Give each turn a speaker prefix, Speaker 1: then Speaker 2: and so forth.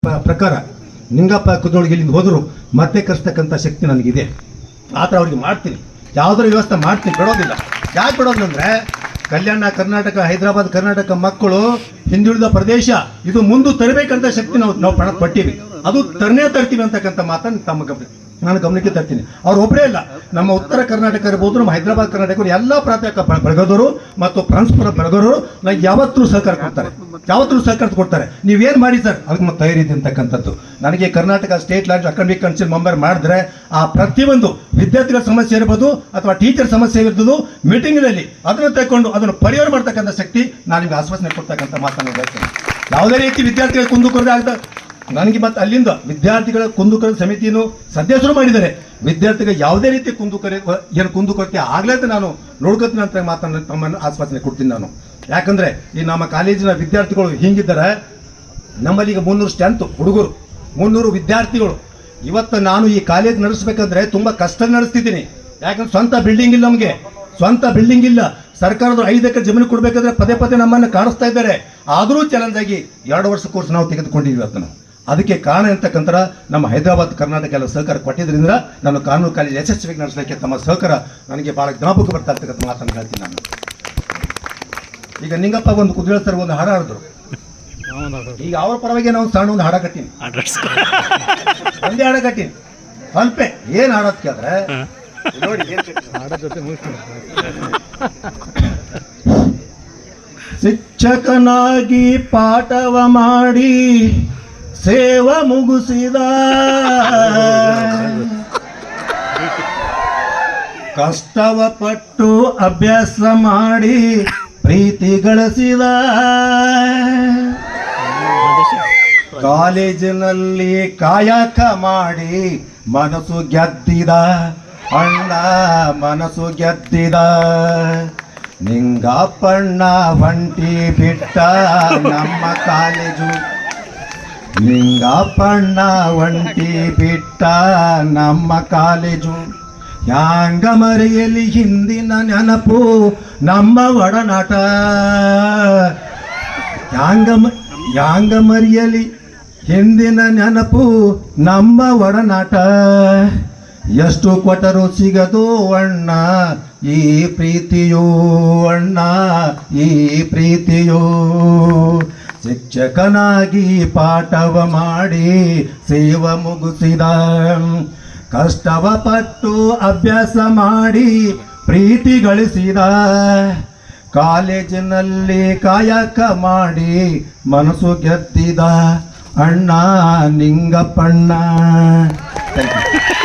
Speaker 1: ಪ್ರಕಾರ ನಿಂಗಪ್ಪ ಕುದ್ರೋಳಿಗೆ ಇಲ್ಲಿಂದ ಹೋದ್ರು ಮತ್ತೆ ಕರೆಸ್ತಕ್ಕಂಥ ಶಕ್ತಿ ನನಗಿದೆ. ಆ ಥರ ಅವ್ರಿಗೆ ಮಾಡ್ತೀನಿ, ಯಾವುದರ ವ್ಯವಸ್ಥೆ ಮಾಡ್ತೀನಿ, ಬಿಡೋದಿಲ್ಲ. ಯಾಕೆ ಬಿಡೋದಿಲ್ಲ ಅಂದರೆ ಕಲ್ಯಾಣ ಕರ್ನಾಟಕ, ಹೈದರಾಬಾದ್ ಕರ್ನಾಟಕ ಮಕ್ಕಳು ಹಿಂದುಳಿದ ಪ್ರದೇಶ ಇದು ಮುಂದೆ ತರಬೇಕಂತ ಶಕ್ತಿ ನಾವು ಪಣ ಪಟ್ಟಿವಿ. ಅದು ತರ್ತೀವಿ ಅಂತಕ್ಕಂಥ ಮಾತನ್ನು ನಾನು ಗಮನಕ್ಕೆ ತರ್ತೀನಿ. ಅವ್ರು ಒಬ್ಬರೇ ಇಲ್ಲ, ನಮ್ಮ ಉತ್ತರ ಕರ್ನಾಟಕ ಇರ್ಬೋದು, ನಮ್ಮ ಹೈದರಾಬಾದ್ ಕರ್ನಾಟಕ ಎಲ್ಲ ಪ್ರಾಥಮಿಕ ಬೆಳಗೋದವರು ಮತ್ತು ಟ್ರಾನ್ಸ್ಫರ್ ಬೆಳಗೋರು ನನಗೆ ಯಾವತ್ತೂ ಸಹಕಾರ ಕೊಡ್ತಾರೆ. ನೀವೇನು ಮಾಡಿ ಸರ್ ಅದಕ್ಕೆ ಮತ್ತೆ ತಯಾರಿದೆ ಅಂತಕ್ಕಂಥದ್ದು. ನನಗೆ Karnataka state land academic council member ಮಾಡಿದ್ರೆ ಆ ಪ್ರತಿಯೊಂದು ವಿದ್ಯಾರ್ಥಿಗಳ ಸಮಸ್ಯೆ ಇರ್ಬೋದು ಅಥವಾ ಟೀಚರ್ ಸಮಸ್ಯೆ ಇರ್ಬೋದು, ಮೀಟಿಂಗ್ನಲ್ಲಿ ಅದನ್ನು ತಗೊಂಡು ಅದನ್ನು ಪರಿಹಾರ ಮಾಡ್ತಕ್ಕಂಥ ಶಕ್ತಿ ನಾನು ನಿಮಗೆ ಆಶ್ವಾಸನೆ ಕೊಡ್ತಕ್ಕಂಥ ಮಾತನ್ನು ಹೇಳ್ತೀನಿ. ಯಾವುದೇ ರೀತಿ ವಿದ್ಯಾರ್ಥಿಗಳ ಕುಂದುಕೊರತೆ ಆಗ್ತದೆ ನನಗೆ. ಮತ್ತು ಅಲ್ಲಿಂದ ವಿದ್ಯಾರ್ಥಿಗಳ ಕುಂದುಕೊರತೆ ಸಮಿತಿಯನ್ನು ಸದಸ್ಯರು ಮಾಡಿದ್ದಾರೆ. ವಿದ್ಯಾರ್ಥಿಗಳ ಯಾವುದೇ ರೀತಿ ಕುಂದುಕೊರತೆ ಆಗಲೇ ನಾನು ನೋಡ್ಕೊತೀನಿ ಅಂತ ಮಾತನ್ನು ತಮ್ಮನ್ನು ಆಶ್ವಾಸನೆ ಕೊಡ್ತೀನಿ ನಾನು. ಯಾಕಂದರೆ ಈ ನಮ್ಮ ಕಾಲೇಜಿನ ವಿದ್ಯಾರ್ಥಿಗಳು ಹಿಂಗಿದ್ದಾರೆ. ನಮ್ಮಲ್ಲಿ ಈಗ 300 ಸ್ಟ್ರೆಂತ್ ಹುಡುಗರು, 300 ವಿದ್ಯಾರ್ಥಿಗಳು. ಇವತ್ತು ನಾನು ಈ ಕಾಲೇಜ್ ನಡೆಸಬೇಕಂದ್ರೆ ತುಂಬ ಕಷ್ಟ ನಡೆಸ್ತಿದ್ದೀನಿ. ಯಾಕಂದ್ರೆ ಸ್ವಂತ ಬಿಲ್ಡಿಂಗ್ ಇಲ್ಲ. ಸರ್ಕಾರದವರು 5 ಎಕರೆ ಜಮೀನು ಕೊಡಬೇಕಾದ್ರೆ ಪದೇ ನಮ್ಮನ್ನು ಕಾಣಿಸ್ತಾ ಇದ್ದಾರೆ. ಆದರೂ ಚಾಲೆಂಜ್ ಆಗಿ 2 ವರ್ಷ ಕೋರ್ಸ್ ನಾವು ತೆಗೆದುಕೊಂಡಿದ್ದೀವಿ ಇವತ್ತು ನಾವು. ಅದಕ್ಕೆ ಕಾರಣ ಅಂತಕ್ಕಂಥ ನಮ್ಮ ಹೈದರಾಬಾದ್ ಕರ್ನಾಟಕ ಎಲ್ಲ ಸಹಕಾರ ಕೊಟ್ಟಿದ್ದರಿಂದ ನಾನು ಕಾನೂನು ಕಾಲೇಜ್ ಯಶಸ್ವಿಯಾಗಿ ನಡೆಸಲಿಕ್ಕೆ ತಮ್ಮ ಸಹಕಾರ ನನಗೆ ಭಾಳ ಜ್ಞಾಪಕ ಬರ್ತಾ ಇರ್ತಕ್ಕಂಥ ಮಾತನ್ನು ಹೇಳ್ತೀನಿ ನಾನು. ಈಗ ನಿಂಗಪ್ಪ ಒಂದು ಕುದುರೆ ಸರ್ ಒಂದು ಹಾಡು ಹಾಡಿದ್ರು. ಈಗ ಅವ್ರ ಪರವಾಗಿ ನಾವು ಸಣ್ಣ ಒಂದು ಹಾಡ ಕಟ್ಟೀನಿ, ಒಂದೇ ಹಾಡ ಕಟ್ಟೀನಿ. ಅಲ್ಪೆ ಏನು ಹಾಡೋದ್ ಕೇಳಿದ್ರೆ ನೋಡಿ ಶಿಕ್ಷಕನಾಗಿ ಪಾಠವ ಮಾಡಿ ಸೇವ ಮುಗಿಸಿದ, ಕಷ್ಟವ ಪಟ್ಟು ಅಭ್ಯಾಸ ಮಾಡಿ ಪ್ರೀತಿ ಗಳಿಸಿದ, ಕಾಲೇಜಿನಲ್ಲಿ ಕಾಯಕ ಮಾಡಿ ಮನಸ್ಸು ಗೆದ್ದಿದ ಅಣ್ಣ, ಮನಸ್ಸು ಗೆದ್ದಿದ. ನಿಂಗಪ್ಪಣ್ಣ ಒಂಟಿ ಬಿಟ್ಟ ನಮ್ಮ ಕಾಲೇಜು, ನಿಂಗಪ್ಪಣ್ಣ ಒಂಟಿ ಬಿಟ್ಟ ನಮ್ಮ ಕಾಲೇಜು. ಹ್ಯಾಂಗ ಮರೆಯಲಿ ಹಿಂದಿನ ನೆನಪು ನಮ್ಮ ಒಡನಾಟ, ಹ್ಯಾಂಗ ಮರೆಯಲಿ ಹಿಂದಿನ ನೆನಪು ನಮ್ಮ ಒಡನಾಟ. ಎಷ್ಟು ಕೊಟ್ಟರು ಸಿಗದು ಅಣ್ಣ ಈ ಪ್ರೀತಿಯೋ, ಅಣ್ಣ ಈ ಪ್ರೀತಿಯೋ. ಶಿಕ್ಷಕನಾಗಿ ಪಾಠವ ಮಾಡಿ ಸೇವ ಮುಗಿಸಿದ, ಕಷ್ಟವ ಪಟ್ಟು ಅಭ್ಯಾಸ ಮಾಡಿ ಪ್ರೀತಿ ಗಳಿಸಿದ, ಕಾಲೇಜಿನಲ್ಲಿ ಕಾಯಕ ಮಾಡಿ ಮನಸ್ಸು ಗೆದ್ದಿದ ಅಣ್ಣ ನಿಂಗಪ್ಪಣ್ಣ. Thank you.